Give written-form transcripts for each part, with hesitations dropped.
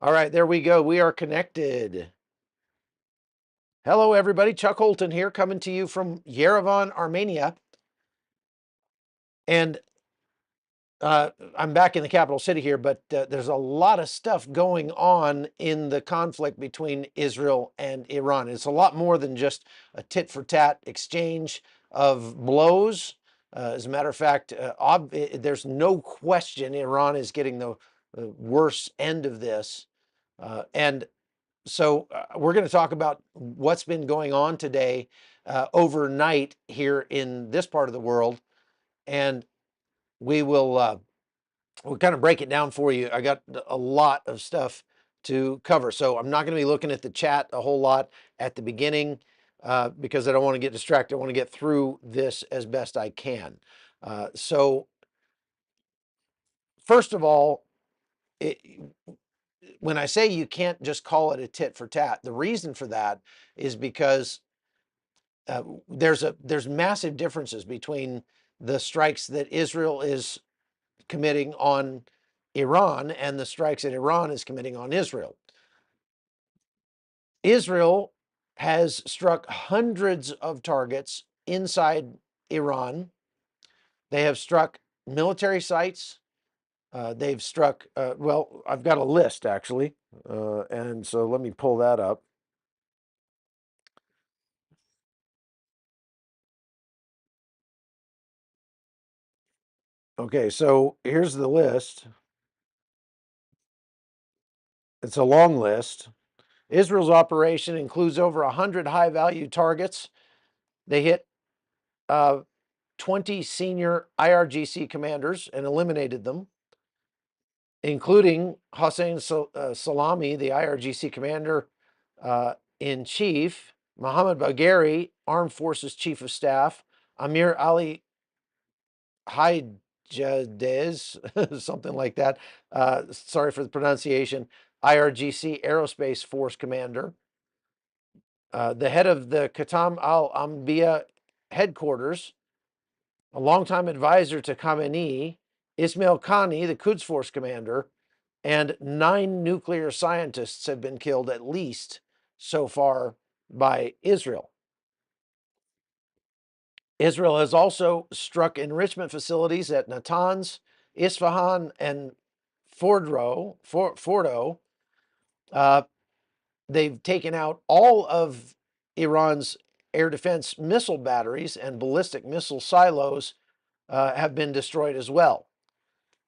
All right, there we go. We are connected. Hello, everybody. Chuck Holton here, coming to you from Yerevan, Armenia. And I'm back in the capital city here, but there's a lot of stuff going on in the conflict between Israel and Iran. It's a lot more than just a tit for tat exchange of blows. As a matter of fact, there's no question Iran is getting the worst end of this. And So we're going to talk about what's been going on today, overnight here in this part of the world, and we will we'll kind of break it down for you. I got a lot of stuff to cover, so I'm not going to be looking at the chat a whole lot at the beginning because I don't want to get distracted. I want to get through this as best I can. So first of all, it, when I say you can't just call it a tit for tat, the reason for that is because there's massive differences between the strikes that Israel is committing on Iran and the strikes that Iran is committing on Israel. Israel has struck hundreds of targets inside Iran. They have struck military sites. They've struck, well, I've got a list actually. And so let me pull that up. Okay, so here's the list. It's a long list. Israel's operation includes over 100 high value targets. They hit uh, 20 senior IRGC commanders and eliminated them, including Hossein Salami, the IRGC commander in chief, Mohammed Bagheri, Armed Forces Chief of Staff, Amir Ali Hajadez, something like that. Sorry for the pronunciation. IRGC Aerospace Force Commander. The head of the Qatam al Ambia headquarters, a longtime advisor to Khamenei, Ismail Khani, the Quds Force commander, and 9 nuclear scientists have been killed at least so far by Israel. Israel has also struck enrichment facilities at Natanz, Isfahan, and Fordo. Uh, they've taken out all of Iran's air defense missile batteries, and ballistic missile silos have been destroyed as well.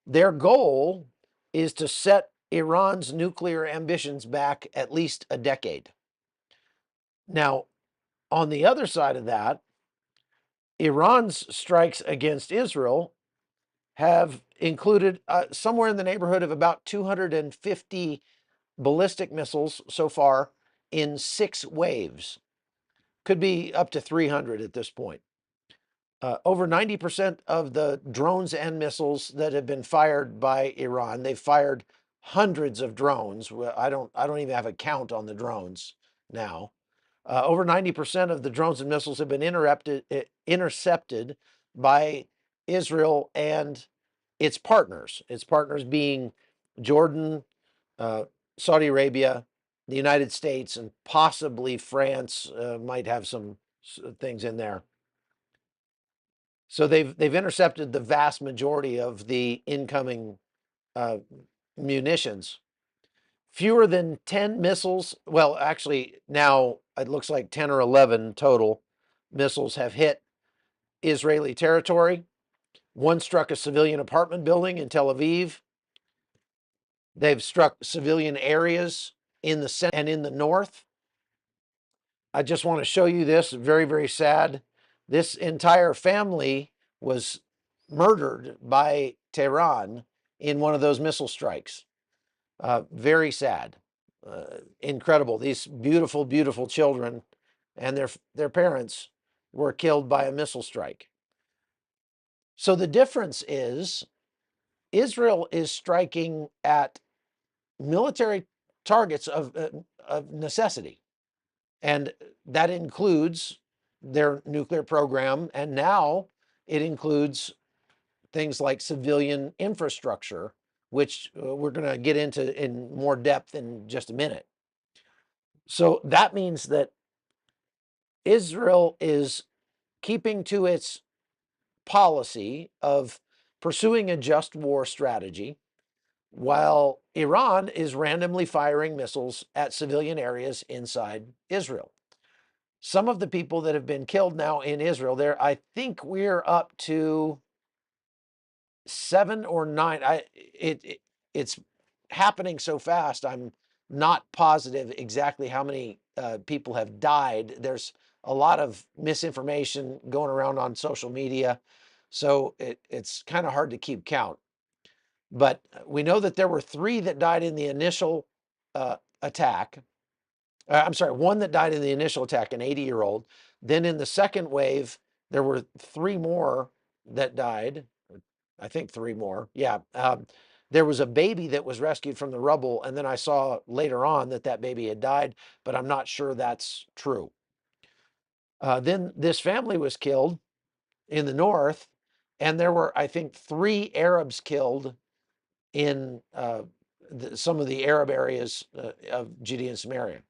Their goal is to set Iran's nuclear ambitions back at least a decade. Now, on the other side of that, Iran's strikes against Israel have included somewhere in the neighborhood of about 250 ballistic missiles so far in 6 waves. Could be up to 300 at this point. Over 90% of the drones and missiles that have been fired by Iran, they've fired hundreds of drones. I don't even have a count on the drones now. Over 90% of the drones and missiles have been intercepted by Israel and its partners. Its partners being Jordan, uh, Saudi Arabia, the United States, and possibly France might have some things in there. So they've intercepted the vast majority of the incoming uh, munitions. Fewer than 10 missiles. Well, actually, now it looks like 10 or 11 total missiles have hit Israeli territory. One struck a civilian apartment building in Tel Aviv. They've struck civilian areas in the center and in the north. I just want to show you this. Very, very sad. This entire family was murdered by Tehran in one of those missile strikes. Very sad. Incredible. These beautiful, beautiful children and their parents were killed by a missile strike. So the difference is Israel is striking at military targets of necessity. And that includes their nuclear program. And now it includes things like civilian infrastructure, which we're going to get into in more depth in just a minute. So that means that Israel is keeping to its policy of pursuing a just war strategy, while Iran is randomly firing missiles at civilian areas inside Israel. Some of the people that have been killed now in Israel, I think we're up to 7 or 9. It's happening so fast. I'm not positive exactly how many people have died. There's a lot of misinformation going around on social media, so it's kind of hard to keep count. But we know that there were 3 that died in the initial attack. I'm sorry, 1 that died in the initial attack, an 80-year-old. Then in the second wave, there were 3 more that died. I think 3 more. Yeah. There was a baby that was rescued from the rubble, and then I saw later on that that baby had died, but I'm not sure that's true. Then this family was killed in the north, and there were, I think, 3 Arabs killed in some of the Arab areas of Judea and Samaria.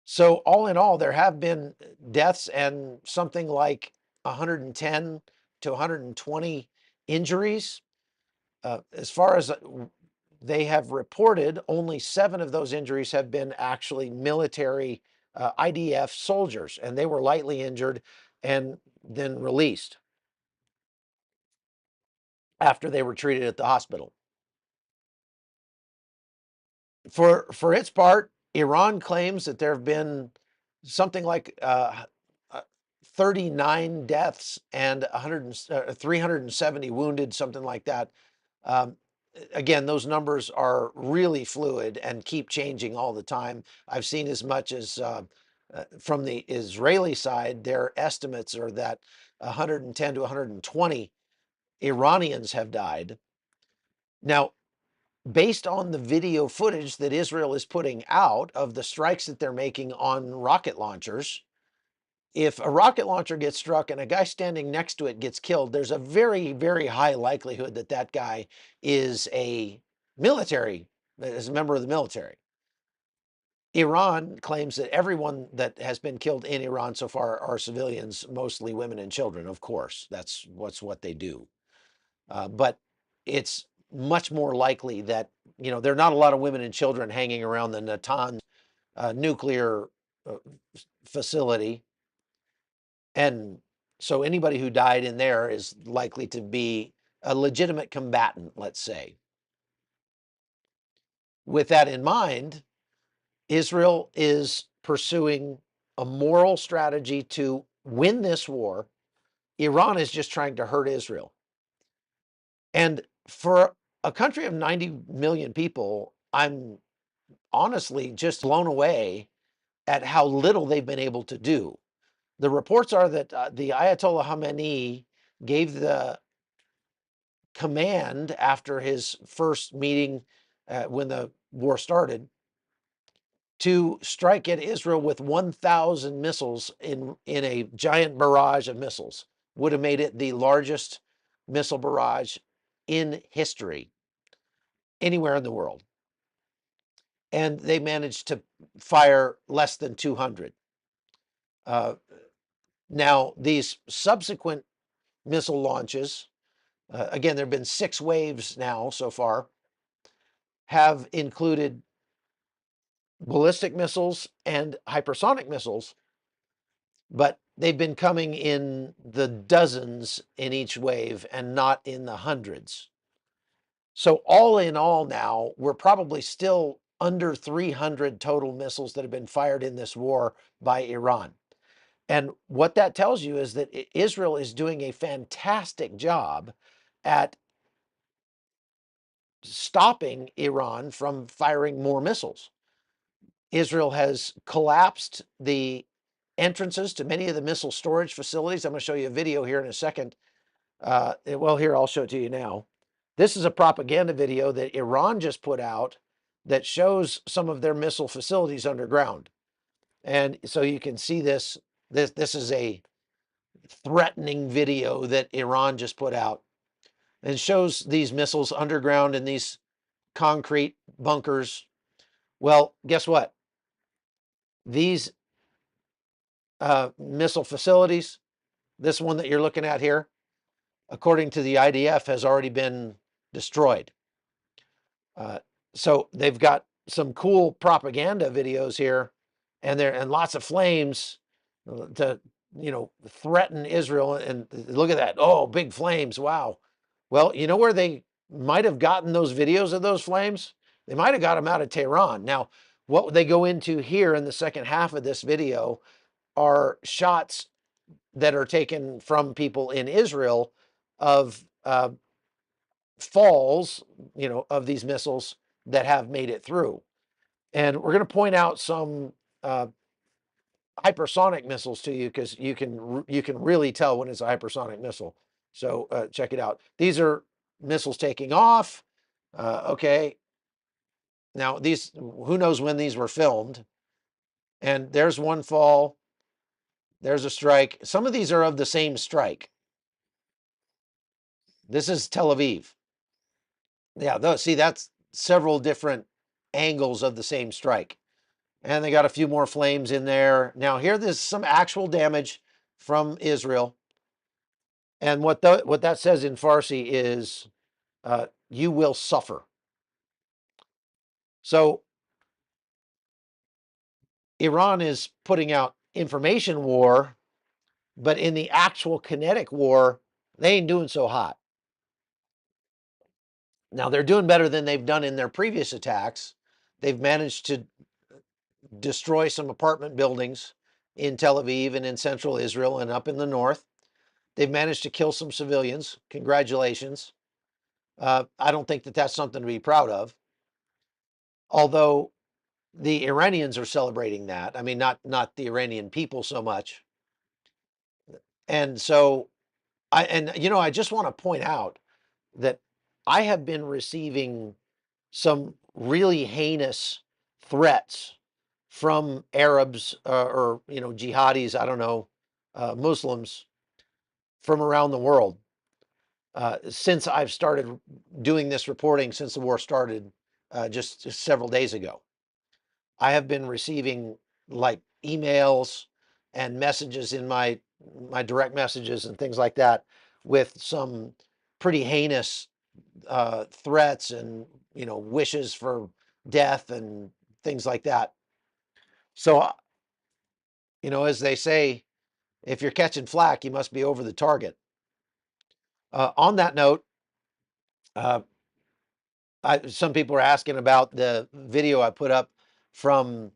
So all in all, there have been deaths and something like 110 to 120 injuries. As far as they have reported, only 7 of those injuries have been actually military IDF soldiers, and they were lightly injured and then released after they were treated at the hospital. For its part, Iran claims that there have been something like 39 deaths and 370 wounded, something like that. Um, Again, those numbers are really fluid and keep changing all the time. I've seen as much as from the Israeli side, their estimates are that 110 to 120 Iranians have died. Now, based on the video footage that Israel is putting out of the strikes that they're making on rocket launchers, if a rocket launcher gets struck and a guy standing next to it gets killed, there's a very, very high likelihood that that guy is a member of the military. Iran claims that everyone that has been killed in Iran so far are civilians, mostly women and children. Of course, that's what they do. But it's much more likely that, there are not a lot of women and children hanging around the Natanz nuclear facility. And so anybody who died in there is likely to be a legitimate combatant, let's say. With that in mind, Israel is pursuing a moral strategy to win this war. Iran is just trying to hurt Israel. And for a country of 90 million people, I'm honestly just blown away at how little they've been able to do. The reports are that the Ayatollah Khamenei gave the command after his first meeting when the war started to strike at Israel with 1,000 missiles in a giant barrage of missiles. Would have made it the largest missile barrage in history anywhere in the world. And they managed to fire less than 200. Now, these subsequent missile launches, again, there have been 6 waves now so far, have included ballistic missiles and hypersonic missiles, but they've been coming in the dozens in each wave and not in the hundreds. So all in all now, we're probably still under 300 total missiles that have been fired in this war by Iran. And what that tells you is that Israel is doing a fantastic job at stopping Iran from firing more missiles. Israel has collapsed the entrances to many of the missile storage facilities. I'm going to show you a video here in a second. Well, here, I'll show it to you now. This is a propaganda video that Iran just put out that shows some of their missile facilities underground. And so you can see this. This is a threatening video that Iran just put out. and shows these missiles underground in these concrete bunkers. Well, guess what? These missile facilities, this one that you're looking at here, according to the IDF, has already been destroyed. So they've got some cool propaganda videos here, and lots of flames to threaten Israel. And look at that! Oh, big flames! Wow. Well, you know where they might have gotten those videos of those flames? They might have got them out of Tehran. Now, what they go into here in the second half of this video are shots that are taken from people in Israel of falls, of these missiles that have made it through. And we're going to point out some hypersonic missiles to you because you can really tell when it's a hypersonic missile. So check it out. These are missiles taking off. Okay. Now these, who knows when these were filmed? And there's one fall. There's a strike. Some of these are of the same strike. This is Tel Aviv. Yeah, see, that's several different angles of the same strike. And they got a few more flames in there. Now here, there's some actual damage from Israel. And what that says in Farsi is, you will suffer. So Iran is putting out information war, but in the actual kinetic war, they ain't doing so hot. Now they're doing better than they've done in their previous attacks. They've managed to destroy some apartment buildings in Tel Aviv and in central Israel and up in the north. They've managed to kill some civilians. Congratulations. I don't think that that's something to be proud of. Although the Iranians are celebrating that. I mean, not the Iranian people so much. And so I just want to point out that I have been receiving some really heinous threats from Arabs or jihadis, I don't know, Muslims from around the world since I've started doing this reporting, since the war started just several days ago. I have been receiving like emails and messages in my direct messages and things like that with some pretty heinous threats and wishes for death and things like that. So as they say, if you're catching flack, you must be over the target. On that note, some people are asking about the video I put up from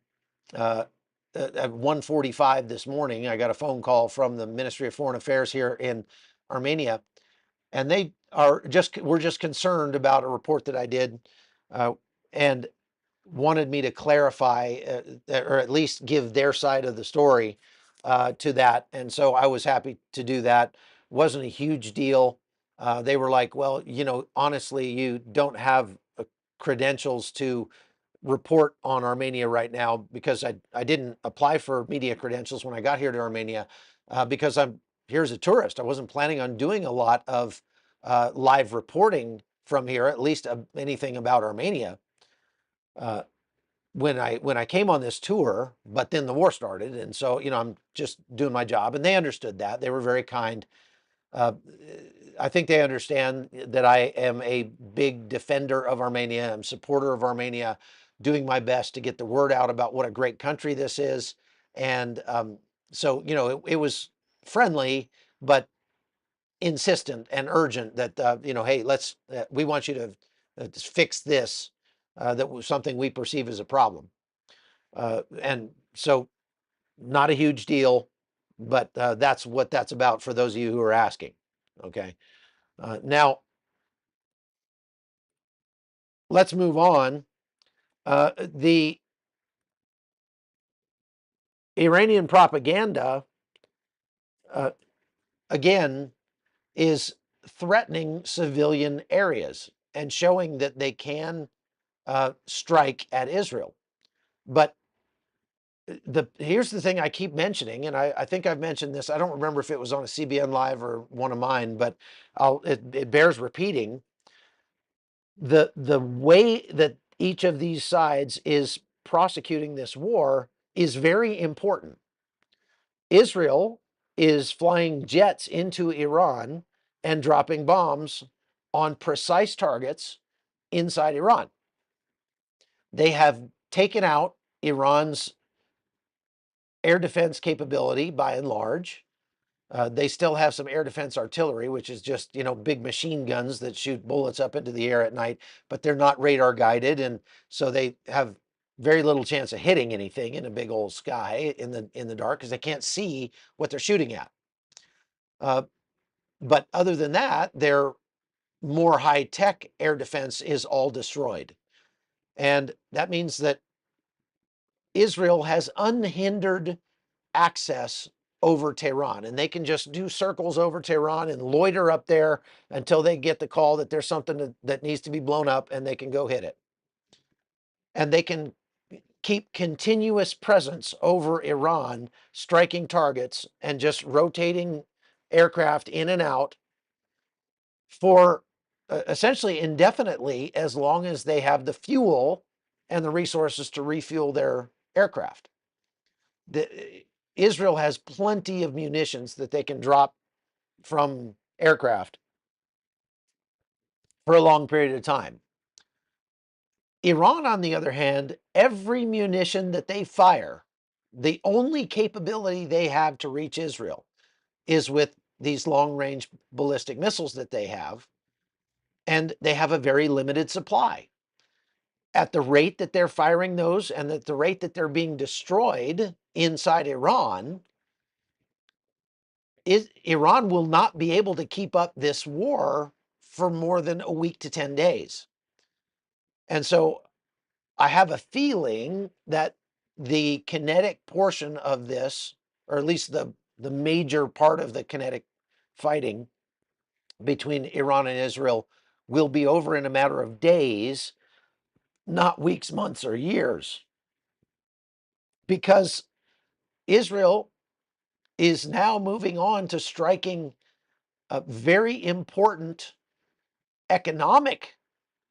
at 1:45 this morning. I got a phone call from the Ministry of Foreign Affairs here in Armenia, and we're just concerned about a report that I did, and wanted me to clarify or at least give their side of the story to that. And so I was happy to do that. Wasn't a huge deal. They were like, well, honestly, you don't have credentials to report on Armenia right now, because I didn't apply for media credentials when I got here to Armenia because I'm here as a tourist. I wasn't planning on doing a lot of live reporting from here, at least anything about Armenia. When I came on this tour, but then the war started, and so I'm just doing my job, and they understood that. They were very kind. I think they understand that I am a big defender of Armenia. I'm a supporter of Armenia, doing my best to get the word out about what a great country this is. And so it was friendly, but insistent and urgent that hey, we want you to fix this. That was something we perceive as a problem. And so not a huge deal, but that's what that's about for those of you who are asking. Okay. Now, let's move on. The Iranian propaganda, again, is threatening civilian areas and showing that they can strike at Israel. But here's the thing I keep mentioning, and I think I've mentioned this. I don't remember if it was on a CBN Live or one of mine, but it bears repeating. The way that each of these sides is prosecuting this war is very important. Israel is flying jets into Iran and dropping bombs on precise targets inside Iran. They have taken out Iran's air defense capability by and large. They still have some air defense artillery, which is just, big machine guns that shoot bullets up into the air at night, but they're not radar guided. And so they have very little chance of hitting anything in a big old sky in the dark because they can't see what they're shooting at. But other than that, their more high-tech air defense is all destroyed. And that means that Israel has unhindered access over Tehran, and they can just do circles over Tehran and loiter up there until they get the call that there's something that needs to be blown up, and they can go hit it. And they can keep continuous presence over Iran, striking targets and just rotating aircraft in and out for essentially indefinitely, as long as they have the fuel and the resources to refuel their aircraft. Israel has plenty of munitions that they can drop from aircraft for a long period of time. Iran, on the other hand, every munition that they fire, the only capability they have to reach Israel is with these long-range ballistic missiles that they have, and they have a very limited supply. At the rate that they're firing those and at the rate that they're being destroyed inside Iran, Iran will not be able to keep up this war for more than a week to 10 days. And so I have a feeling that the kinetic portion of this, or at least the major part of the kinetic fighting between Iran and Israel, will be over in a matter of days, not weeks, months, or years. Because Israel is now moving on to striking very important economic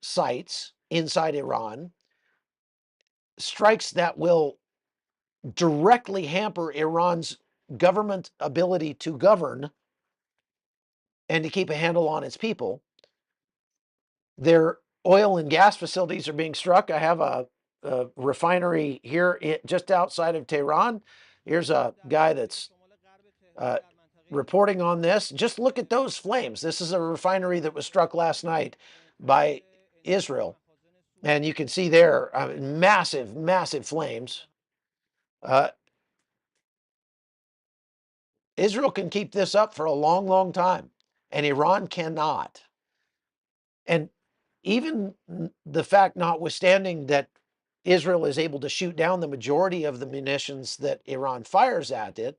sites inside Iran, strikes that will directly hamper Iran's government ability to govern and to keep a handle on its people. Their oil and gas facilities are being struck. I have a refinery here just outside of Tehran. Here's a guy that's reporting on this. Just look at those flames. This is a refinery that was struck last night by Israel. And you can see there massive, massive flames. Israel can keep this up for a long, long time, and Iran cannot. And even the fact, notwithstanding that Israel is able to shoot down the majority of the munitions that Iran fires at it,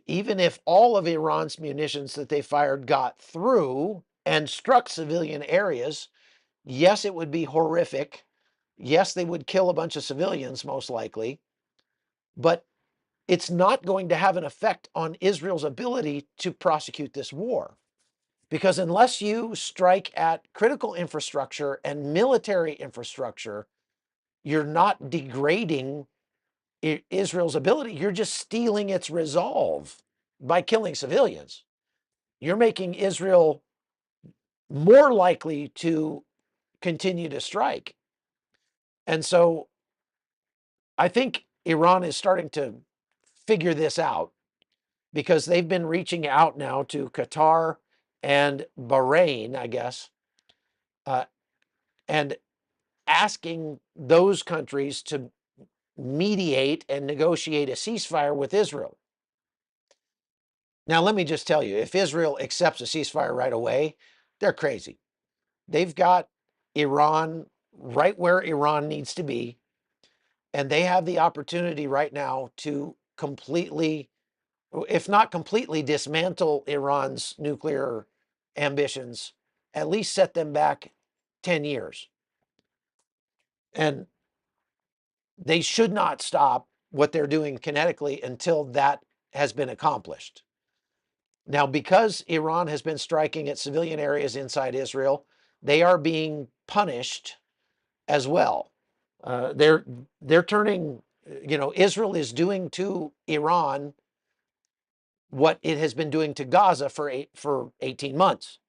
even if all of Iran's munitions that they fired got through and struck civilian areas, yes, it would be horrific. Yes, they would kill a bunch of civilians, most likely. But it's not going to have an effect on Israel's ability to prosecute this war. Because unless you strike at critical infrastructure and military infrastructure, you're not degrading Israel's ability. You're just stealing its resolve by killing civilians. You're making Israel more likely to continue to strike. And so I think Iran is starting to figure this out, because they've been reaching out now to Qatar and Bahrain, I guess, and asking those countries to mediate and negotiate a ceasefire with Israel. Now, let me just tell you, if Israel accepts a ceasefire right away, they're crazy. They've got Iran right where Iran needs to be, and they have the opportunity right now to completely, if not completely, dismantle Iran's nuclear ambitions, at least set them back 10 years. And they should not stop what they're doing kinetically until that has been accomplished. Now, because Iran has been striking at civilian areas inside Israel, they are being punished as well. They're turning, Israel is doing to Iran what it has been doing to Gaza for 18 months.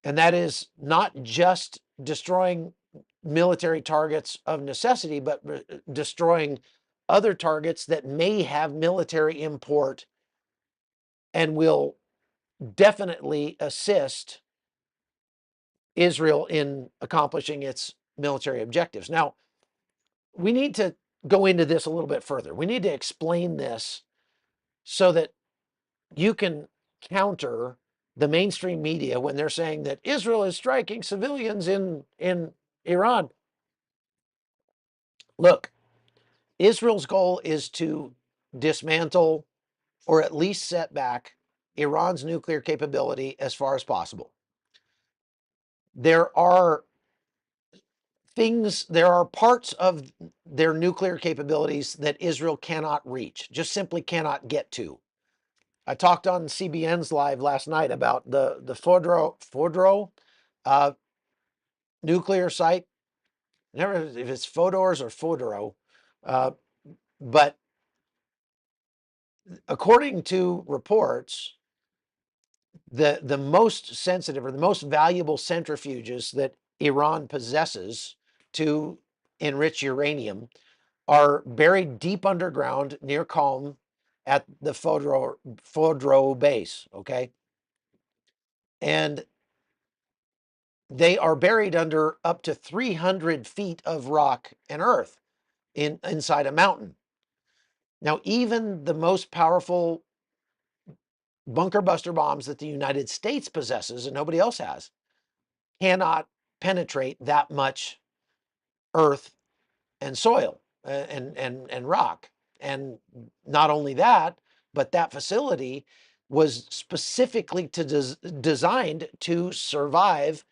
And that is not just destroying military targets of necessity, but destroying other targets that may have military import and will definitely assist Israel in accomplishing its military objectives. Now, we need to go into this a little bit further. We need to explain this so that you can counter the mainstream media when they're saying that Israel is striking civilians in Iran. Look, Israel's goal is to dismantle or at least set back Iran's nuclear capability as far as possible. There are parts of their nuclear capabilities that Israel cannot reach, just simply cannot get to. I talked on CBN's Live last night about the Fodro nuclear site. Never if it's Fodors or Fodoro, but according to reports, the most sensitive or the most valuable centrifuges that Iran possesses to enrich uranium are buried deep underground near Qom at the Fodro base. Okay, and they are buried under up to 300 feet of rock and earth inside a mountain. Now, even the most powerful bunker buster bombs that the United States possesses and nobody else has cannot penetrate that much earth and soil and rock. And not only that, but that facility was specifically designed to survive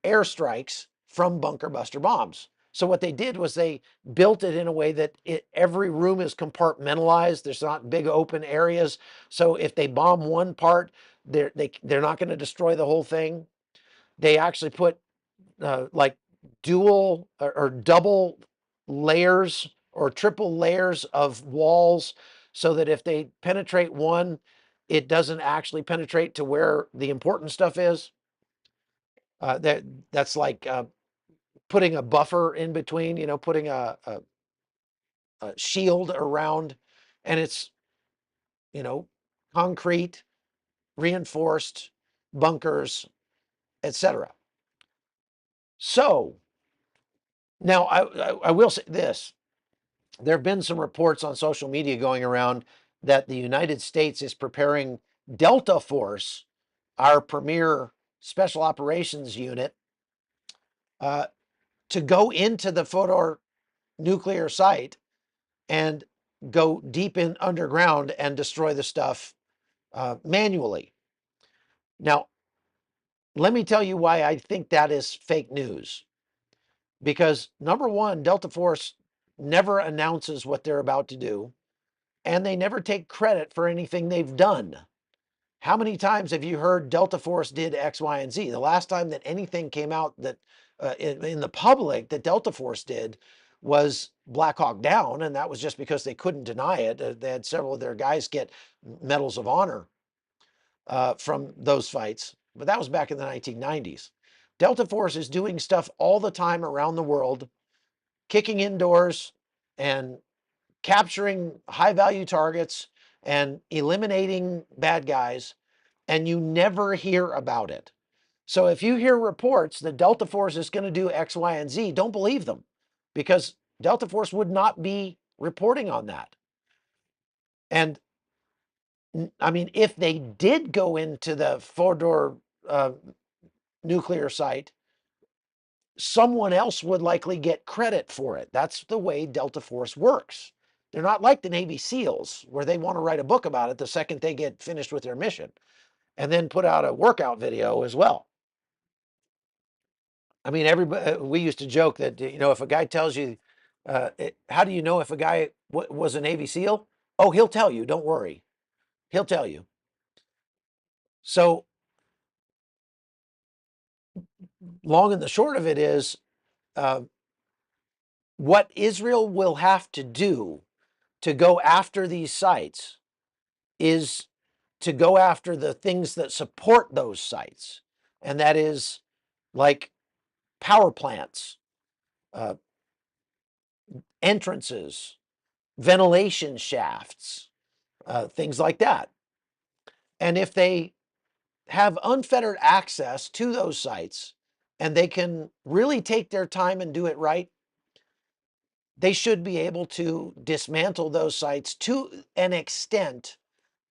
airstrikes from bunker buster bombs. So what they did was they built it in a way that every room is compartmentalized. There's not big open areas. So if they bomb one part, they're not going to destroy the whole thing. They actually put like dual or double layers or triple layers of walls so that if they penetrate one, it doesn't actually penetrate to where the important stuff is. That's like putting a buffer in between, putting a shield around, and it's, concrete, reinforced bunkers, etc. So now I will say this. There have been some reports on social media going around that the United States is preparing Delta Force, our premier special operations unit, to go into the Fodor nuclear site and go deep in underground and destroy the stuff manually. Now, let me tell you why I think that is fake news. Because number one, Delta Force never announces what they're about to do, and they never take credit for anything they've done. How many times have you heard Delta Force did X, Y, and Z? The last time that anything came out that in the public that Delta Force did was Black Hawk Down, and that was just because they couldn't deny it. They had several of their guys get medals of honor from those fights, but that was back in the 1990s. Delta Force is doing stuff all the time around the world, kicking indoors and capturing high value targets and eliminating bad guys, and you never hear about it. So if you hear reports that Delta Force is going to do X, Y, and Z, don't believe them, because Delta Force would not be reporting on that. And I mean, if they did go into the Fodor nuclear site, someone else would likely get credit for it. That's the way Delta Force works. They're not like the Navy SEALs, where they want to write a book about it the second they get finished with their mission and then put out a workout video as well. I mean, everybody, we used to joke that, if a guy tells you How do you know if a guy was a Navy SEAL? Oh, he'll tell you. Don't worry. He'll tell you. So, long and the short of it is, uh, what Israel will have to do to go after these sites is to go after the things that support those sites. And that is like power plants, uh, entrances, ventilation shafts, things like that. And if they have unfettered access to those sites and they can really take their time and do it right, they should be able to dismantle those sites to an extent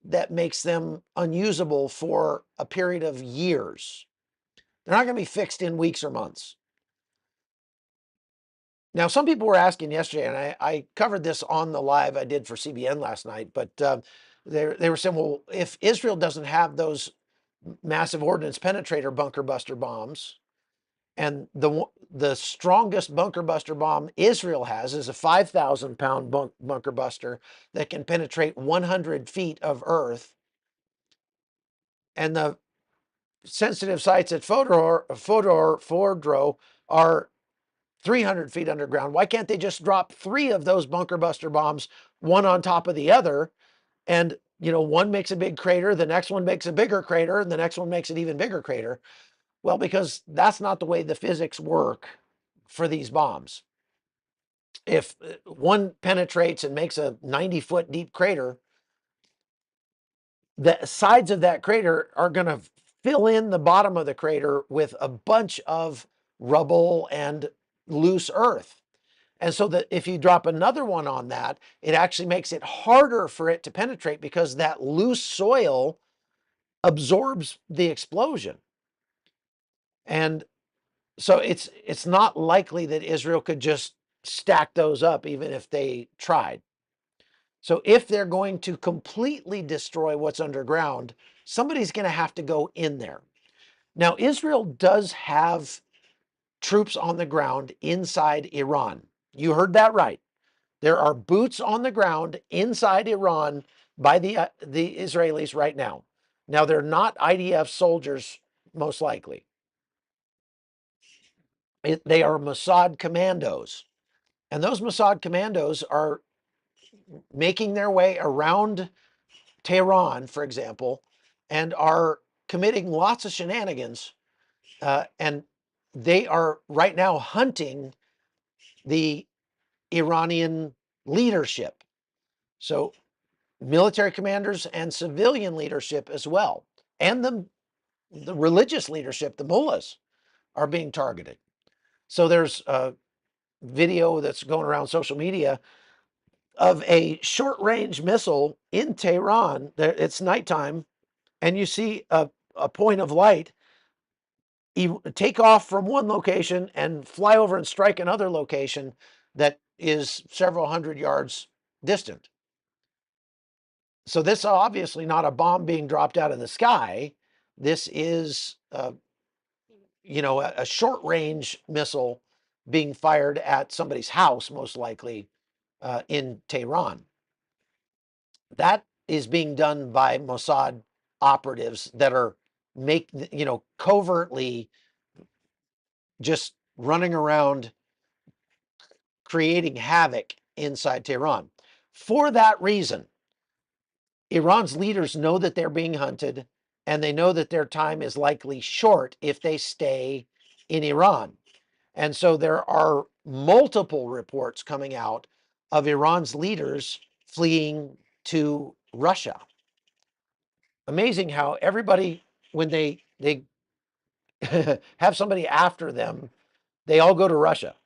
that makes them unusable for a period of years. They're not going to be fixed in weeks or months. Now, some people were asking yesterday, and I covered this on the live I did for CBN last night, but they were saying, well, if Israel doesn't have those massive ordnance penetrator bunker buster bombs, and the strongest bunker buster bomb Israel has is a 5,000-pound bunker buster that can penetrate 100 feet of earth, and the sensitive sites at Fordro are 300 feet underground. Why can't they just drop 3 of those bunker buster bombs, one on top of the other? And, one makes a big crater, the next one makes a bigger crater, and the next one makes an even bigger crater. Well, because that's not the way the physics work for these bombs. If one penetrates and makes a 90-foot deep crater, the sides of that crater are going to fill in the bottom of the crater with a bunch of rubble and loose earth. And so that if you drop another one on that, it actually makes it harder for it to penetrate because that loose soil absorbs the explosion. And so it's not likely that Israel could just stack those up even if they tried. So if they're going to completely destroy what's underground, somebody's going to have to go in there. Now, Israel does have troops on the ground inside Iran. You heard that right. There are boots on the ground inside Iran by the Israelis right now. Now, they're not IDF soldiers, most likely. They are Mossad commandos. And those Mossad commandos are making their way around Tehran, for example, and are committing lots of shenanigans. And they are right now hunting the Iranian leadership. So military commanders and civilian leadership as well. And the religious leadership, the mullahs, are being targeted. So there's a video that's going around social media of a short-range missile in Tehran. It's nighttime, and you see a point of light take off from one location and fly over and strike another location that is several hundred yards distant. So this is obviously not a bomb being dropped out of the sky. This is, a short-range missile being fired at somebody's house, most likely in Tehran. That is being done by Mossad operatives that are covertly just running around creating havoc inside Tehran. For that reason, Iran's leaders know that they're being hunted, and they know that their time is likely short if they stay in Iran. And so there are multiple reports coming out of Iran's leaders fleeing to Russia. Amazing how everybody, when they have somebody after them, they all go to Russia,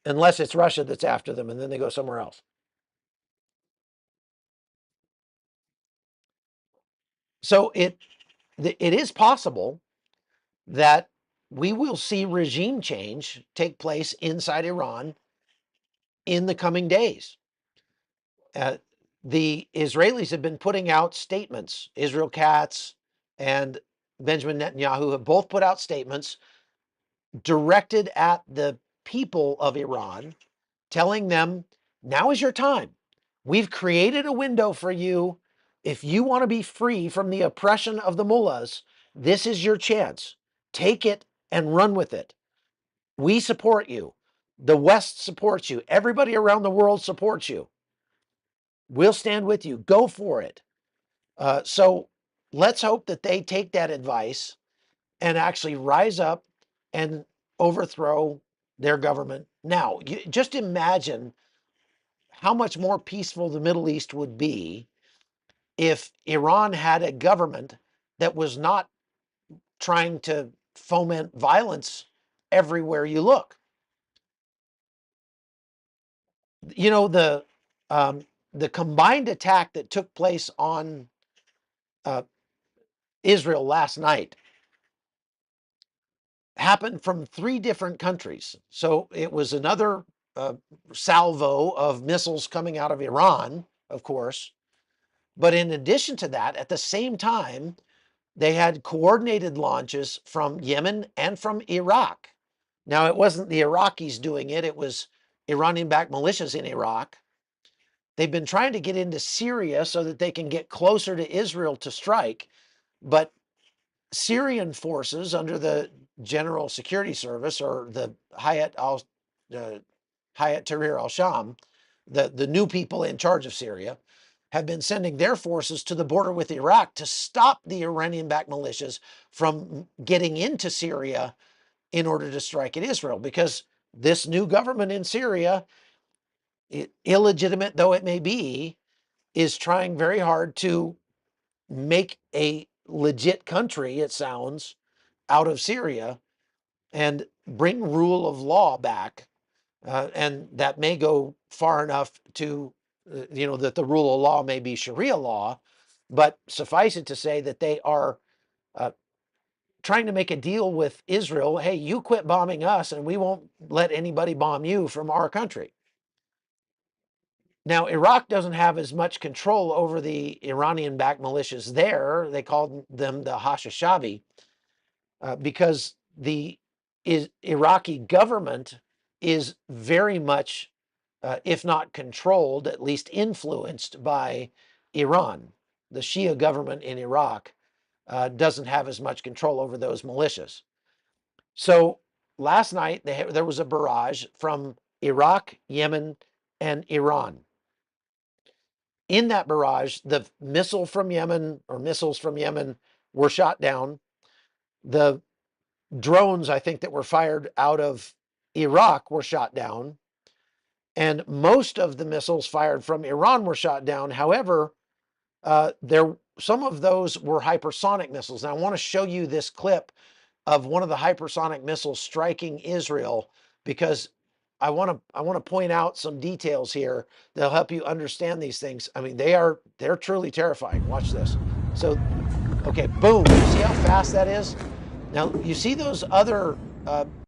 unless it's Russia that's after them, and then they go somewhere else. So it is possible that we will see regime change take place inside Iran in the coming days. The Israelis have been putting out statements. Israel Katz and Benjamin Netanyahu have both put out statements directed at the people of Iran telling them, now is your time. We've created a window for you. If you want to be free from the oppression of the mullahs, this is your chance. Take it and run with it. We support you. The West supports you. Everybody around the world supports you. We'll stand with you. Go for it. So let's hope that they take that advice and actually rise up and overthrow their government. Now, just imagine how much more peaceful the Middle East would be if Iran had a government that was not trying to foment violence everywhere you look. You know, the combined attack that took place on uh, Israel last night happened from 3 different countries. So it was another salvo of missiles coming out of Iran, of course. But in addition to that, at the same time, they had coordinated launches from Yemen and from Iraq. Now, it wasn't the Iraqis doing it, it was Iranian-backed militias in Iraq. They've been trying to get into Syria so that they can get closer to Israel to strike, but Syrian forces under the General Security Service, or the Hayat Tahrir al-Sham, the new people in charge of Syria, have been sending their forces to the border with Iraq to stop the Iranian-backed militias from getting into Syria in order to strike at Israel, because this new government in Syria, illegitimate though it may be, is trying very hard to make a legit country, it sounds, out of Syria and bring rule of law back. And that may go far enough to, that the rule of law may be Sharia law, but suffice it to say that they are trying to make a deal with Israel. Hey, you quit bombing us and we won't let anybody bomb you from our country. Now, Iraq doesn't have as much control over the Iranian-backed militias there. They called them the Hashishabi, because the Iraqi government is very much, if not controlled, at least influenced by Iran. The Shia government in Iraq doesn't have as much control over those militias. So last night there was a barrage from Iraq, Yemen, and Iran. In that barrage, the missiles from Yemen were shot down. The drones, I think, that were fired out of Iraq were shot down. And most of the missiles fired from Iran were shot down. However, some of those were hypersonic missiles. Now, I want to show you this clip of one of the hypersonic missiles striking Israel, because I want to point out some details here that'll help you understand these things. I mean, they're truly terrifying. Watch this. So, okay, boom. You see how fast that is? Now, you see those other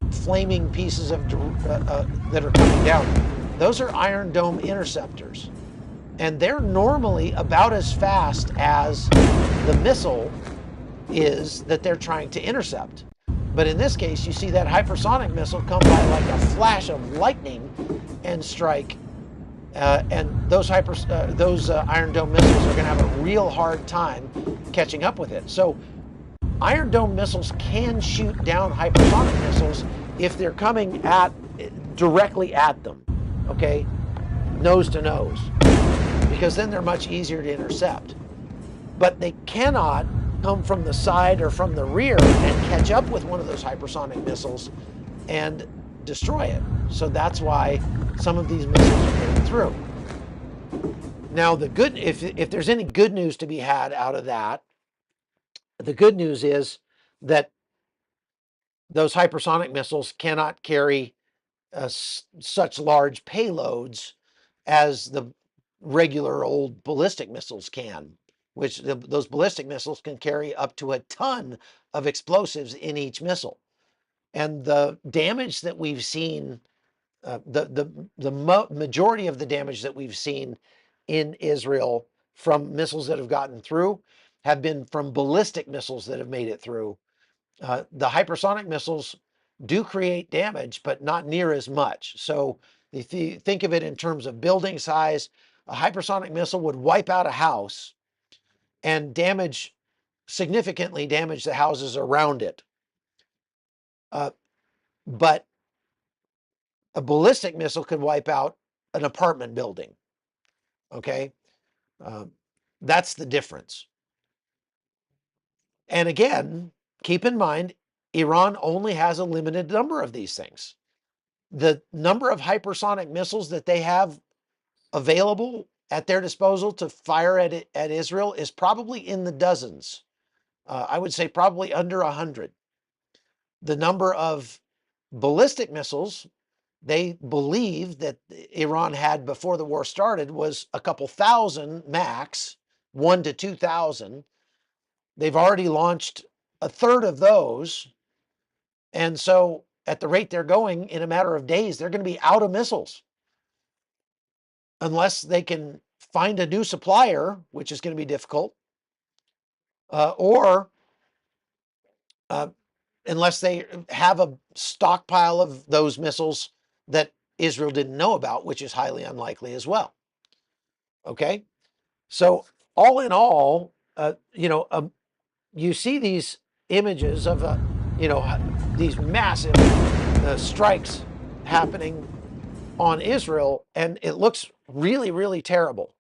flaming pieces of that are coming down. Those are Iron Dome interceptors, and they're normally about as fast as the missile is that they're trying to intercept. But in this case, you see that hypersonic missile come by like a flash of lightning and strike. And those Iron Dome missiles are going to have a real hard time catching up with it. So Iron Dome missiles can shoot down hypersonic missiles if they're coming directly at them, okay, nose to nose, because then they're much easier to intercept. But they cannot come from the side or from the rear and catch up with one of those hypersonic missiles and destroy it. So that's why some of these missiles are getting through. Now, if there's any good news to be had out of that, the good news is that those hypersonic missiles cannot carry such large payloads as the regular old ballistic missiles can, which those ballistic missiles can carry up to a ton of explosives in each missile. And the damage that we've seen, the majority of the damage that we've seen in Israel from missiles that have gotten through have been from ballistic missiles that have made it through. The hypersonic missiles do create damage, but not near as much. So If you think of it in terms of building size, a hypersonic missile would wipe out a house and significantly damage the houses around it. But a ballistic missile could wipe out an apartment building. Okay, that's the difference. And again, keep in mind, Iran only has a limited number of these things. The number of hypersonic missiles that they have available at their disposal to fire at Israel is probably in the dozens. I would say probably under 100. The number of ballistic missiles they believe that Iran had before the war started was a couple thousand max, 1 to 2,000. They've already launched a third of those. And so at the rate they're going, in a matter of days, they're going to be out of missiles. Unless they can find a new supplier, which is going to be difficult, or unless they have a stockpile of those missiles that Israel didn't know about, which is highly unlikely as well. Okay, so all in all, you see these images of these massive strikes happening on Israel, and it looks really, really terrible.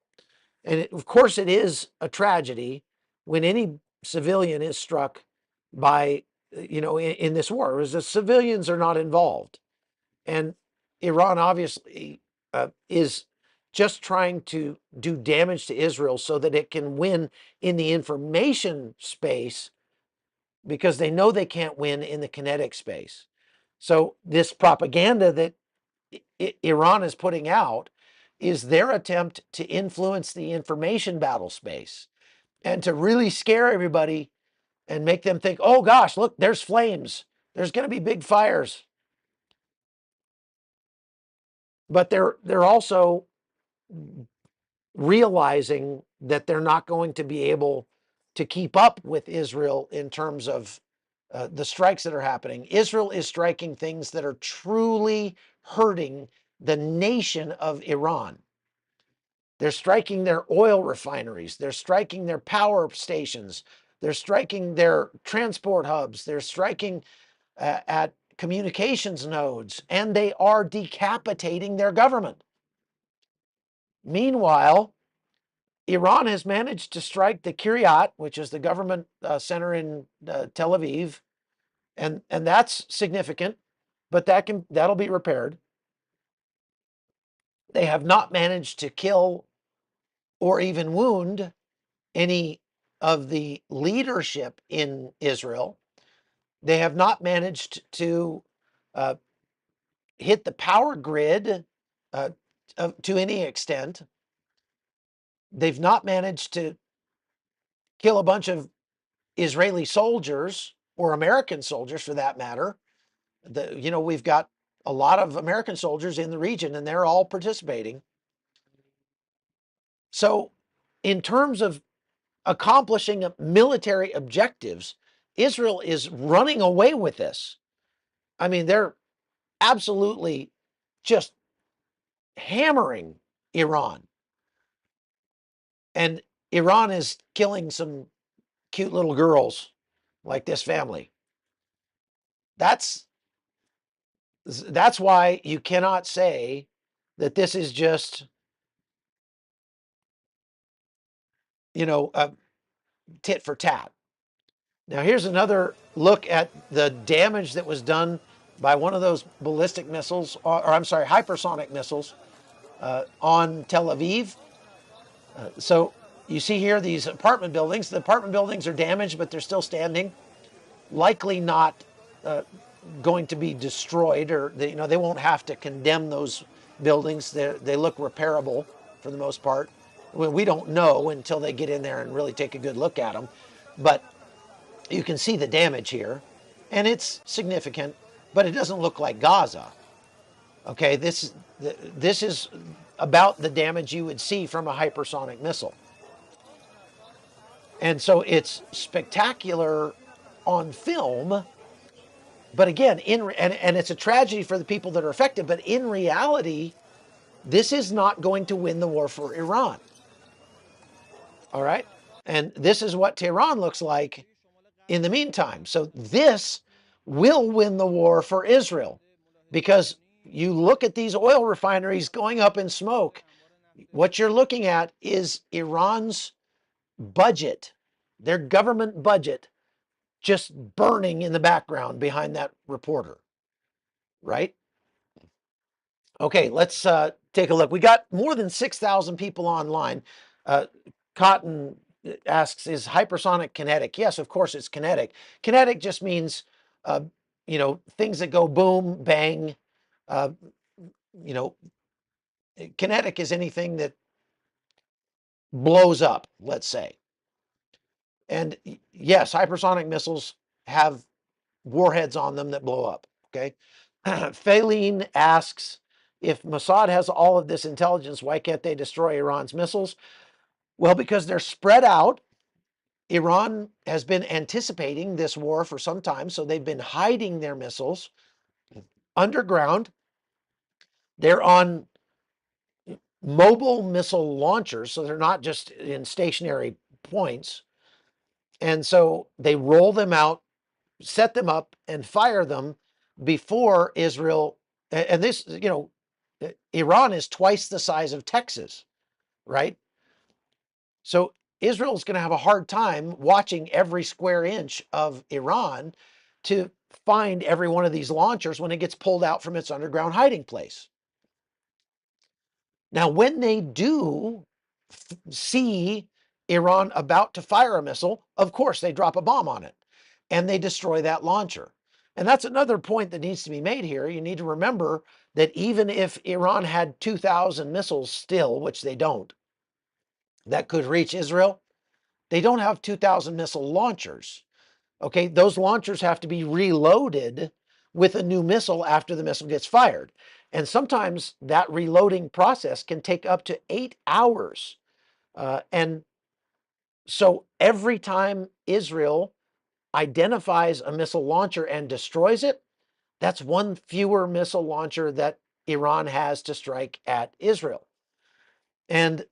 And of course, it is a tragedy when any civilian is struck by, in this war, because the civilians are not involved. And Iran obviously is just trying to do damage to Israel so that it can win in the information space, because they know they can't win in the kinetic space. So this propaganda that Iran is putting out is their attempt to influence the information battle space and to really scare everybody and make them think, oh gosh, look, there's flames. There's going to be big fires. But they're also realizing that they're not going to be able to keep up with Israel in terms of the strikes that are happening. Israel is striking things that are truly hurting the nation of Iran. They're striking their oil refineries. They're striking their power stations. They're striking their transport hubs. They're striking at communications nodes, and they are decapitating their government. Meanwhile, Iran has managed to strike the Kiryat, which is the government center in Tel Aviv, and that's significant, but that'll be repaired. They have not managed to kill or even wound any of the leadership in Israel. They have not managed to hit the power grid to any extent. They've not managed to kill a bunch of Israeli soldiers, or American soldiers for that matter. We've got a lot of American soldiers in the region, and they're all participating. So in terms of accomplishing military objectives, Israel is running away with this. I mean, they're absolutely just hammering Iran. And Iran is killing some cute little girls like this family. That's why you cannot say that this is just, tit for tat. Now, here's another look at the damage that was done by one of those ballistic missiles, or I'm sorry, hypersonic missiles on Tel Aviv. So you see here these apartment buildings. The apartment buildings are damaged, but they're still standing. Likely not going to be destroyed, or they won't have to condemn those buildings. They look repairable for the most part. We don't know until they get in there and really take a good look at them. But you can see the damage here, and it's significant, but it doesn't look like Gaza. Okay, this is about the damage you would see from a hypersonic missile. And so it's spectacular on film, but again, and it's a tragedy for the people that are affected, but in reality, This is not going to win the war for Iran. All right. And this is what Tehran looks like in the meantime. So this will win the war for Israel, because you look at these oil refineries going up in smoke. What you're looking at is Iran's budget, their government budget, just burning in the background behind that reporter, right? Okay, let's take a look. We got more than 6,000 people online. Cotton asks, is hypersonic kinetic? Yes, of course it's kinetic. Kinetic just means, uh, things that go boom, bang. Uh, you know, Kinetic is anything that blows up, let's say. And yes, hypersonic missiles have warheads on them that blow up. Okay. Faline asks, if Mossad has all of this intelligence, why can't they destroy Iran's missiles? Well, because they're spread out. Iran has been anticipating this war for some time, so they've been hiding their missiles underground. They're on mobile missile launchers, so they're not just in stationary points. And so they roll them out, set them up, and fire them before Israel. And this, Iran is twice the size of Texas, right? So Israel's going to have a hard time watching every square inch of Iran to find every one of these launchers when it gets pulled out from its underground hiding place. Now, when they do see Iran about to fire a missile, of course, they drop a bomb on it and they destroy that launcher. And that's another point that needs to be made here. You need to remember that even if Iran had 2,000 missiles still, which they don't, that could reach Israel, they don't have 2,000 missile launchers. Okay, those launchers have to be reloaded with a new missile after the missile gets fired. And sometimes that reloading process can take up to 8 hours. And so every time Israel identifies a missile launcher and destroys it, that's one fewer missile launcher that Iran has to strike at Israel. And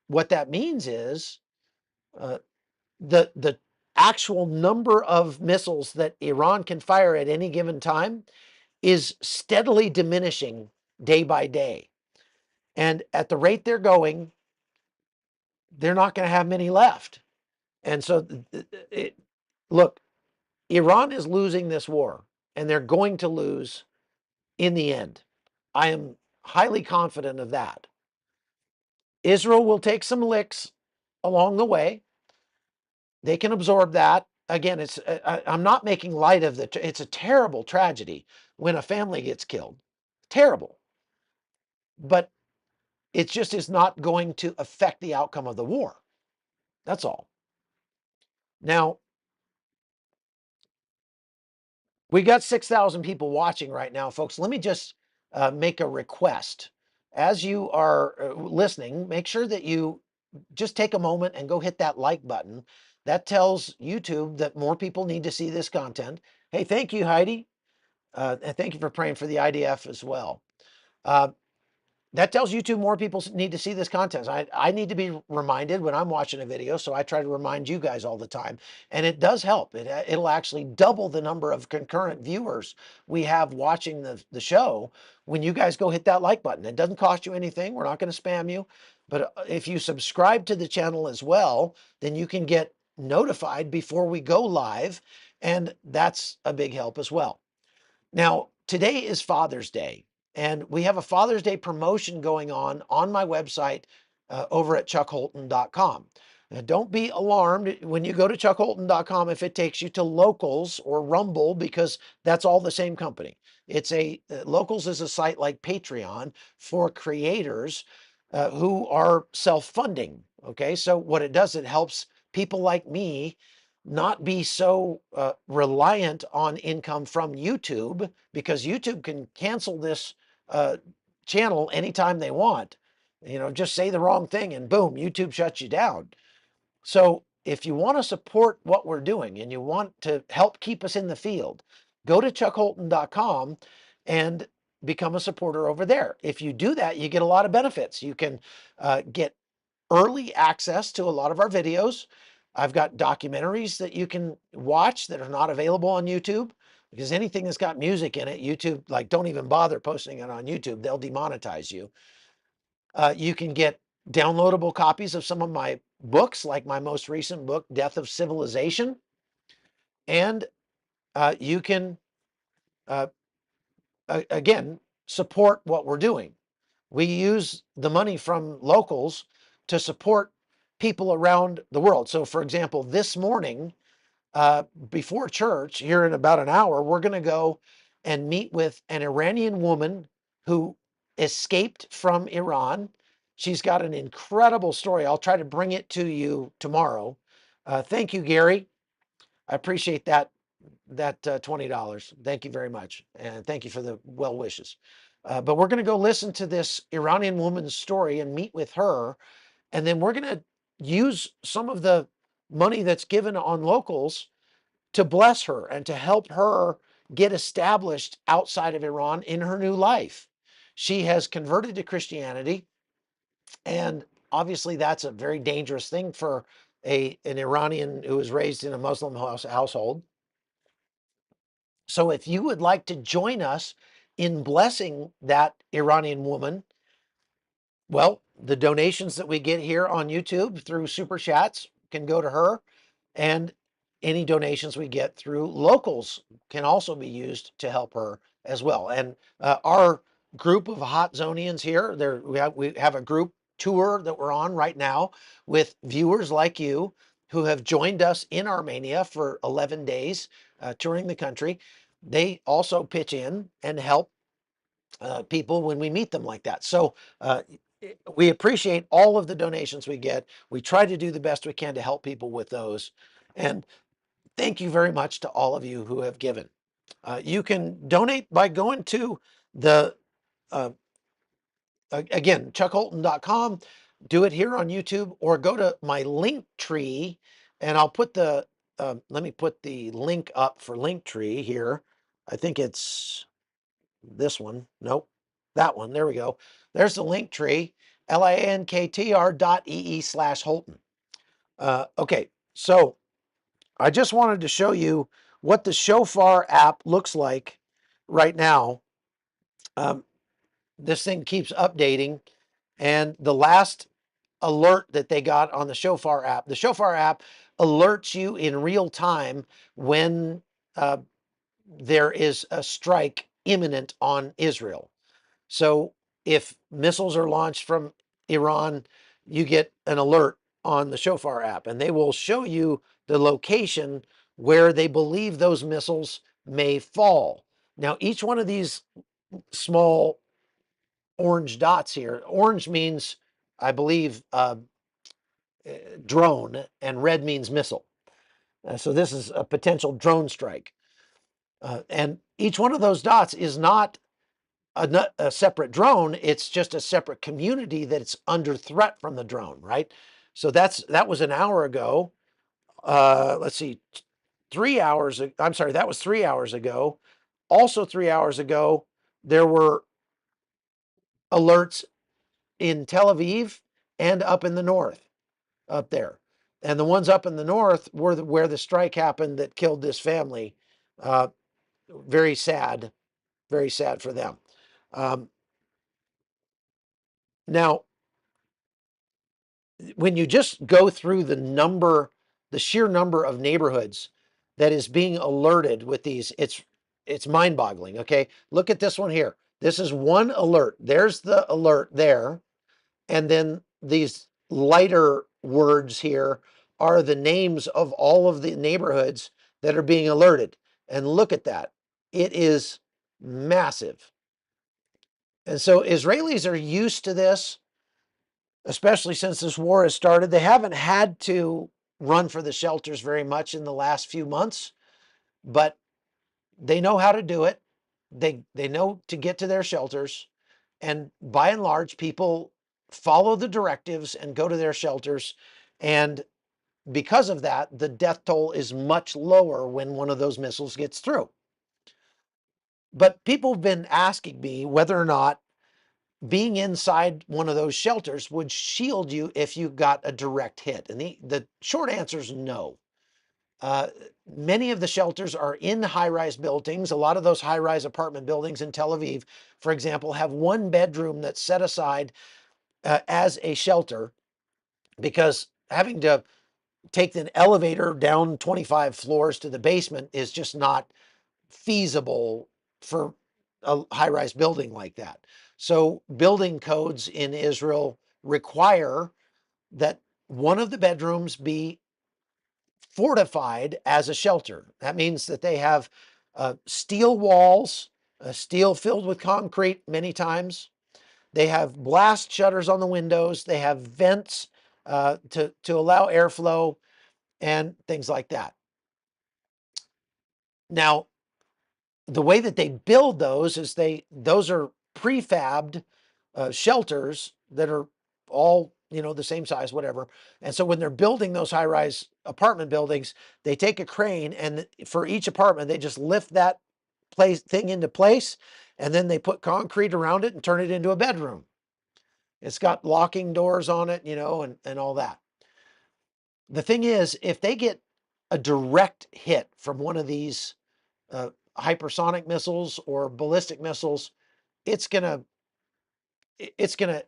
what that means is uh, the actual number of missiles that Iran can fire at any given time is steadily diminishing day by day. And at the rate they're going, they're not going to have many left. And so, look, Iran is losing this war, and they're going to lose in the end. I am highly confident of that. Israel will take some licks along the way. They can absorb that. Again, I'm not making light of it's a terrible tragedy when a family gets killed. Terrible. But it just is not going to affect the outcome of the war. That's all. Now, we got 6,000 people watching right now, folks. Let me just make a request. As you are listening, make sure that you just take a moment and go hit that like button. That tells YouTube that more people need to see this content. Hey, thank you, Heidi. And thank you for praying for the IDF as well. That tells YouTube more people need to see this content. I need to be reminded when I'm watching a video, so I try to remind you guys all the time. And it does help. It'll actually double the number of concurrent viewers we have watching the show when you guys go hit that like button. It doesn't cost you anything. We're not going to spam you. But if you subscribe to the channel as well, then you can get notified before we go live. And that's a big help as well. Now, today is Father's Day, and we have a Father's Day promotion going on my website over at chuckholton.com. Now, don't be alarmed when you go to chuckholton.com if it takes you to Locals or Rumble, because that's all the same company. Locals is a site like Patreon for creators who are self-funding. Okay, so what it does, it helps people like me not be so reliant on income from YouTube, because YouTube can cancel this channel anytime they want. Just say the wrong thing and boom, YouTube shuts you down. So if you want to support what we're doing and you want to help keep us in the field, go to chuckholton.com and become a supporter over there. If you do that, you get a lot of benefits. You can get early access to a lot of our videos. I've got documentaries that you can watch that are not available on YouTube, because anything that's got music in it, YouTube, like, don't even bother posting it on YouTube. They'll demonetize you. You can get downloadable copies of some of my books, like my most recent book, Death of Civilization. And you can, again, support what we're doing. We use the money from locals to support people around the world. So, for example, this morning, before church, here in about an hour, we're going to go and meet with an Iranian woman who escaped from Iran. She's got an incredible story. I'll try to bring it to you tomorrow. Thank you, Gary. I appreciate that $20. Thank you very much. And thank you for the well wishes. But we're going to go listen to this Iranian woman's story and meet with her. And then we're going to use some of the money that's given on locals to bless her and to help her get established outside of Iran in her new life. She has converted to Christianity, and obviously that's a very dangerous thing for an Iranian who was raised in a Muslim household. So if you would like to join us in blessing that Iranian woman, well, the donations that we get here on YouTube through Super Chats can go to her, and any donations we get through locals can also be used to help her as well. And our group of Hot Zonians here, we have a group tour that we're on right now with viewers like you who have joined us in Armenia for 11 days, touring the country. They also pitch in and help people when we meet them like that. So we appreciate all of the donations we get. We try to do the best we can to help people with those. And thank you very much to all of you who have given. You can donate by going to the, again, chuckholton.com. Do it here on YouTube, or go to my link tree, and I'll put let me put the link up for Linktree here. I think it's this one. Nope, that one. There we go. There's the link tree, linktr.ee/Holton. Okay, so I just wanted to show you what the Shofar app looks like right now. This thing keeps updating, and the last alert that they got on the Shofar app alerts you in real time when there is a strike imminent on Israel. So if missiles are launched from Iran, you get an alert on the Shofar app, and they will show you the location where they believe those missiles may fall. Now, each one of these small orange dots here, orange means, I believe, drone, and red means missile. So this is a potential drone strike. And each one of those dots is not a separate drone. It's just a separate community that's under threat from the drone, right? So that was an hour ago. Let's see, 3 hours. I'm sorry, that was 3 hours ago. Also, 3 hours ago, there were alerts in Tel Aviv and up in the north, up there. And the ones up in the north were where the strike happened that killed this family. Very sad for them. Now, when you just go through the sheer number of neighborhoods that is being alerted with these, it's mind-boggling. Okay, look at this one here. This is one alert. There's the alert there, and then these lighter words here are the names of all of the neighborhoods that are being alerted. And look at that. It is massive. And so Israelis are used to this, especially since this war has started. They haven't had to run for the shelters very much in the last few months, but they know how to do it. They know to get to their shelters, and by and large, people follow the directives and go to their shelters. And because of that, the death toll is much lower when one of those missiles gets through. But people have been asking me whether or not being inside one of those shelters would shield you if you got a direct hit. And the short answer is no. Uh, Many of the shelters are in high-rise buildings. A lot of those high-rise apartment buildings in Tel Aviv, for example, have one bedroom that's set aside as a shelter, because having to take an elevator down 25 floors to the basement is just not feasible for a high-rise building like that. So building codes in Israel require that one of the bedrooms be fortified as a shelter. That means that they have steel walls, steel filled with concrete many times. They have blast shutters on the windows. They have vents to allow airflow and things like that. Now, the way that they build those is those are prefabbed shelters that are all, the same size, whatever. And so when they're building those high-rise apartment buildings, they take a crane, and for each apartment they just lift that thing into place, and then they put concrete around it and turn it into a bedroom. It's got locking doors on it, and all that. The thing is, if they get a direct hit from one of these uh, hypersonic missiles or ballistic missiles, it's gonna it's gonna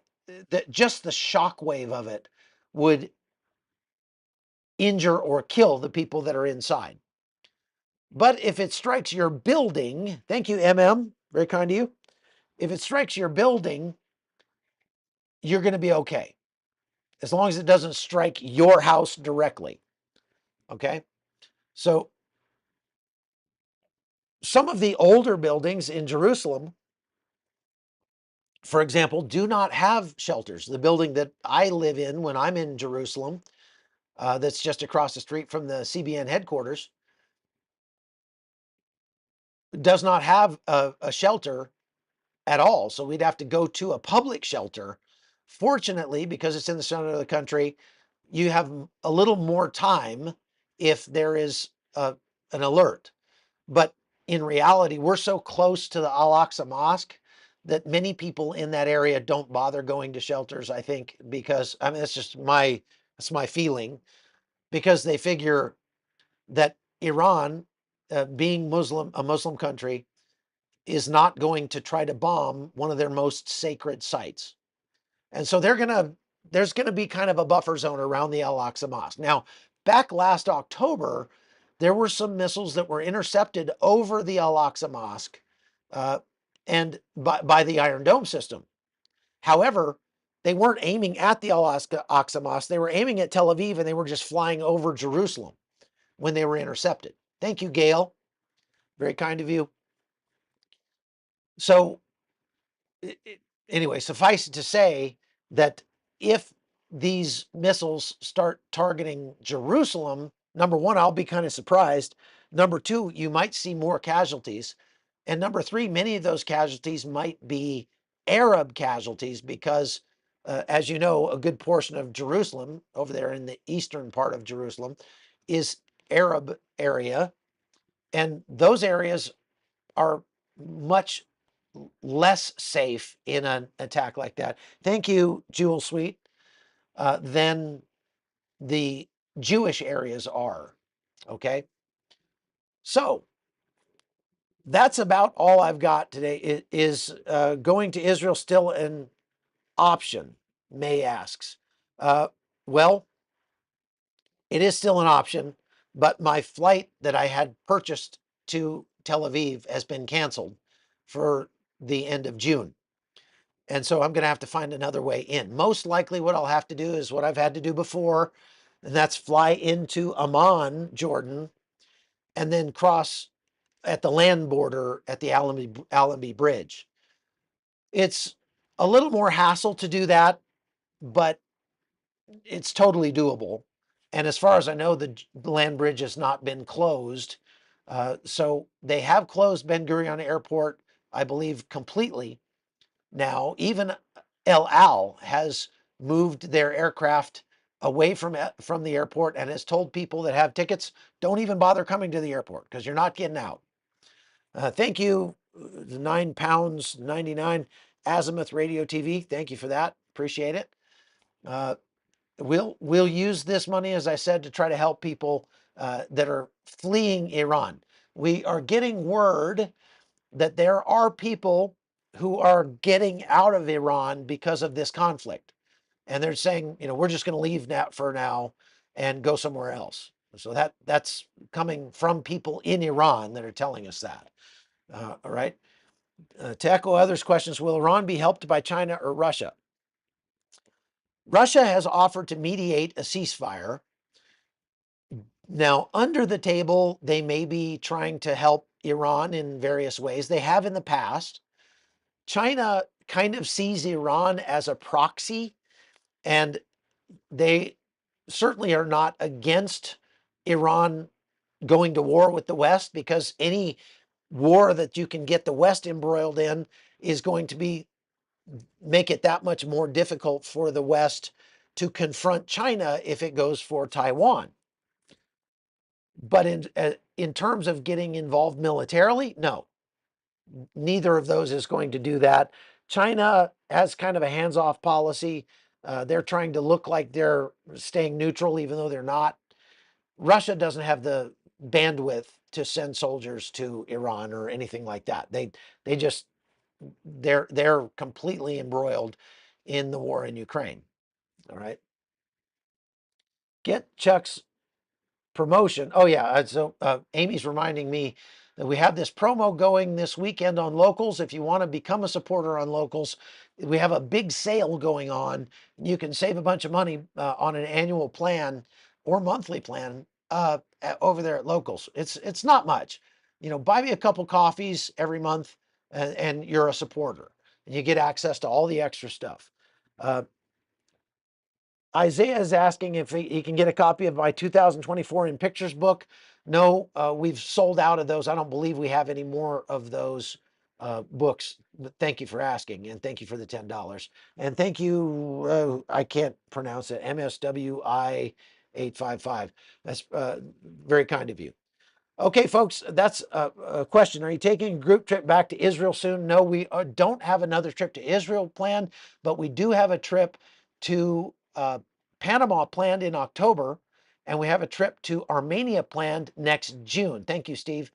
just the shock wave of it would injure or kill the people that are inside. But if it strikes your building, thank you, MM, very kind of you. If it strikes your building, you're going to be okay, as long as it doesn't strike your house directly. Okay, so some of the older buildings in Jerusalem, for example, do not have shelters. The building that I live in when I'm in Jerusalem, that's just across the street from the CBN headquarters, does not have a shelter at all. So we'd have to go to a public shelter. Fortunately, because it's in the center of the country, you have a little more time if there is an alert. But in reality, we're so close to the Al-Aqsa Mosque that many people in that area don't bother going to shelters, I think, because, I mean, that's my feeling, because they figure that Iran, being a Muslim country, is not going to try to bomb one of their most sacred sites. And so there's going to be kind of a buffer zone around the Al-Aqsa Mosque. Now, back last October, there were some missiles that were intercepted over the Al-Aqsa Mosque uh, and by the Iron Dome system. However, they weren't aiming at the Al-Aqsa Mosque. They were aiming at Tel Aviv, and they were just flying over Jerusalem when they were intercepted. Thank you, Gail. Very kind of you. So anyway, suffice it to say that if these missiles start targeting Jerusalem, number one, I'll be kind of surprised. Number two, you might see more casualties. And number three, many of those casualties might be Arab casualties because, as you know, a good portion of Jerusalem, over there in the eastern part of Jerusalem, is Arab area. And those areas are much less safe in an attack like that. Thank you, Jewel Sweet, than the Jewish areas are. Okay. So that's about all I've got today. Is going to Israel still an option? May asks. Well, it is still an option, but my flight that I had purchased to Tel Aviv has been canceled for the end of June. And so I'm going to have to find another way in. Most likely what I'll have to do is what I've had to do before, and that's fly into Amman, Jordan, and then cross at the land border at the Allenby Bridge. It's a little more hassle to do that, but it's totally doable. And as far as I know, the land bridge has not been closed. So they have closed Ben Gurion Airport, I believe, completely now. Even El Al has moved their aircraft away from the airport and has told people that have tickets, don't even bother coming to the airport because you're not getting out. Thank you £9 99 Azimuth Radio TV. Thank you for that. Appreciate it. We'll use this money, as I said, to try to help people that are fleeing Iran. We are getting word that there are people who are getting out of Iran because of this conflict. And they're saying, we're just going to leave now for now and go somewhere else. So that's coming from people in Iran that are telling us that. All right. To echo others' questions, will Iran be helped by China or Russia? Russia has offered to mediate a ceasefire. Now, under the table, they may be trying to help Iran in various ways. They have in the past. China kind of sees Iran as a proxy, and they certainly are not against Iran going to war with the West, because any war that you can get the West embroiled in is going to make it that much more difficult for the West to confront China if it goes for Taiwan. But in terms of getting involved militarily, no, neither of those is going to do that. China has kind of a hands-off policy. They're trying to look like they're staying neutral, even though they're not. Russia doesn't have the bandwidth to send soldiers to Iran or anything like that. They're completely embroiled in the war in Ukraine. All right. Get Chuck's promotion. Oh yeah, so Amy's reminding me that we have this promo going this weekend on Locals. If you want to become a supporter on Locals, we have a big sale going on. You can save a bunch of money on an annual plan or monthly plan over there at Locals. It's not much. Buy me a couple coffees every month, and you're a supporter, and you get access to all the extra stuff. Isaiah is asking if he can get a copy of my 2024 in Pictures book. No, we've sold out of those. I don't believe we have any more of those books. But thank you for asking, and thank you for the $10. And thank you, I can't pronounce it, MSWI 855. That's very kind of you. Okay, folks, that's a question. Are you taking a group trip back to Israel soon? No, we don't have another trip to Israel planned, but we do have a trip to Panama planned in October, and we have a trip to Armenia planned next June. Thank you, Steve.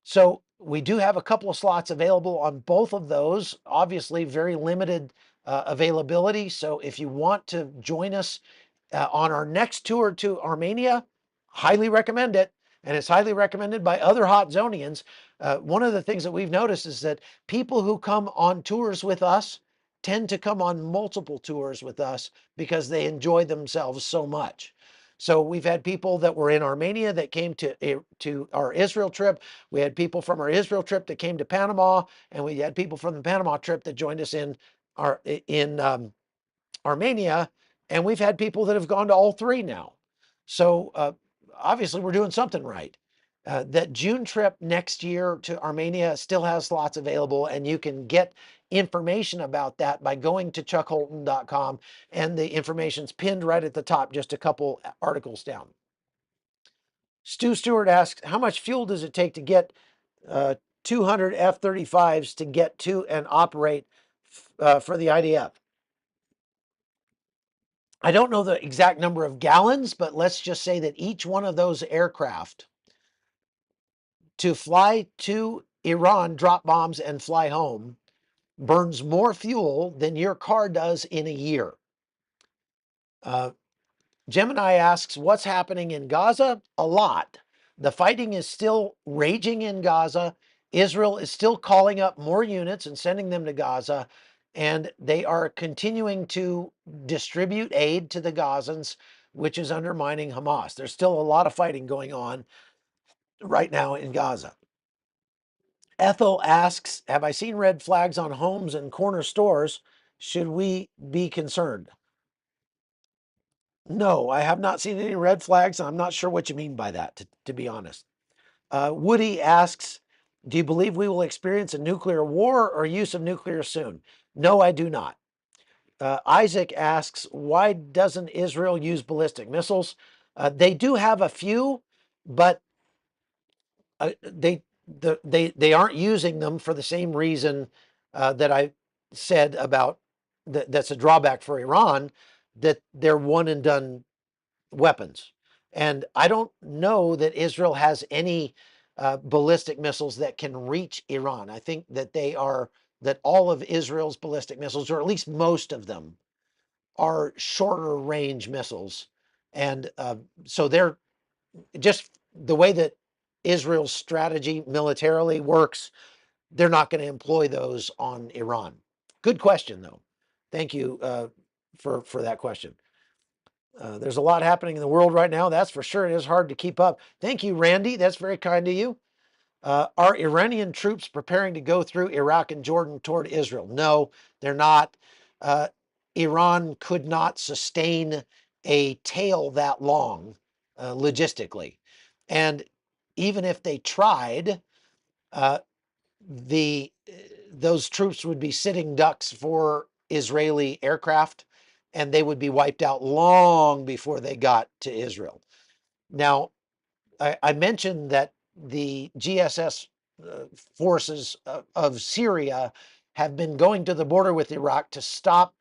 So we do have a couple of slots available on both of those. Obviously, very limited availability. So if you want to join us on our next tour to Armenia, highly recommend it. And it's highly recommended by other hot zonians. One of the things that we've noticed is that people who come on tours with us tend to come on multiple tours with us because they enjoy themselves so much. So we've had people that were in Armenia that came to our Israel trip. We had people from our Israel trip that came to Panama, and we had people from the Panama trip that joined us in Armenia, and we've had people that have gone to all three now. So obviously we're doing something right. That June trip next year to Armenia still has slots available, and you can get information about that by going to chuckholton.com, and the information's pinned right at the top, just a couple articles down. Stu Stewart asks, how much fuel does it take to get 200 F-35s to get to and operate for the IDF? I don't know the exact number of gallons, but let's just say that each one of those aircraft to fly to Iran, drop bombs, and fly home burns more fuel than your car does in a year. Gemini asks, what's happening in Gaza? A lot. The fighting is still raging in Gaza. Israel is still calling up more units and sending them to Gaza, and they are continuing to distribute aid to the Gazans, which is undermining Hamas. There's still a lot of fighting going on right now in Gaza. Ethel asks, have I seen red flags on homes and corner stores? Should we be concerned? No, I have not seen any red flags. I'm not sure what you mean by that, to be honest. Woody asks, do you believe we will experience a nuclear war or use of nuclear soon? No, I do not. Isaac asks, why doesn't Israel use ballistic missiles? They do have a few, but they aren't using them for the same reason that I said about that's a drawback for Iran, that they're one and done weapons. And I don't know that Israel has any ballistic missiles that can reach Iran. I think that that all of Israel's ballistic missiles, or at least most of them, are shorter range missiles. And so they're just the way that Israel's strategy militarily works, they're not going to employ those on Iran. Good question, though. Thank you for that question. There's a lot happening in the world right now. That's for sure. It is hard to keep up. Thank you, Randy. That's very kind of you. Are Iranian troops preparing to go through Iraq and Jordan toward Israel? No, they're not. Uh, Iran could not sustain a tail that long logistically. And even if they tried, uh, the those troops would be sitting ducks for Israeli aircraft, and they would be wiped out long before they got to Israel. Now, I mentioned that the GSS forces of Syria have been going to the border with Iraq to stop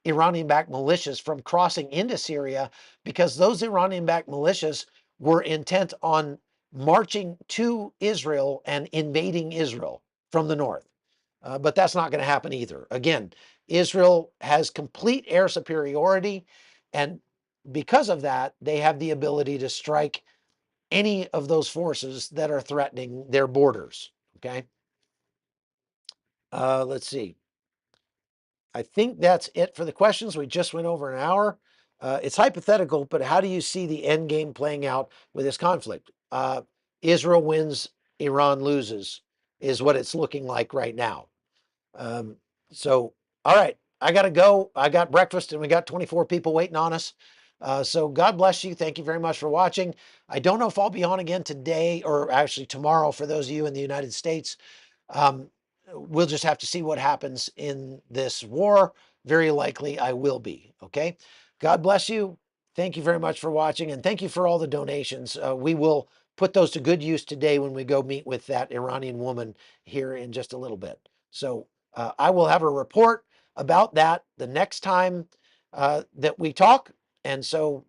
Iranian-backed militias from crossing into Syria, because those Iranian-backed militias were intent on marching to Israel and invading Israel from the north. But that's not going to happen either. Again, Israel has complete air superiority, and because of that, they have the ability to strike any of those forces that are threatening their borders. Okay. Let's see. I think that's it for the questions. We just went over an hour. It's hypothetical, but how do you see the end game playing out with this conflict? Israel wins, Iran loses, is what it's looking like right now. Um, so, all right, I got to go. I got breakfast and we got 24 people waiting on us. So, God bless you. Thank you very much for watching. I don't know if I'll be on again today or actually tomorrow for those of you in the United States. Um, we'll just have to see what happens in this war. Very likely I will be. Okay. God bless you. Thank you very much for watching, and thank you for all the donations. We will put those to good use today when we go meet with that Iranian woman here in just a little bit. So I will have a report about that the next time that we talk. And so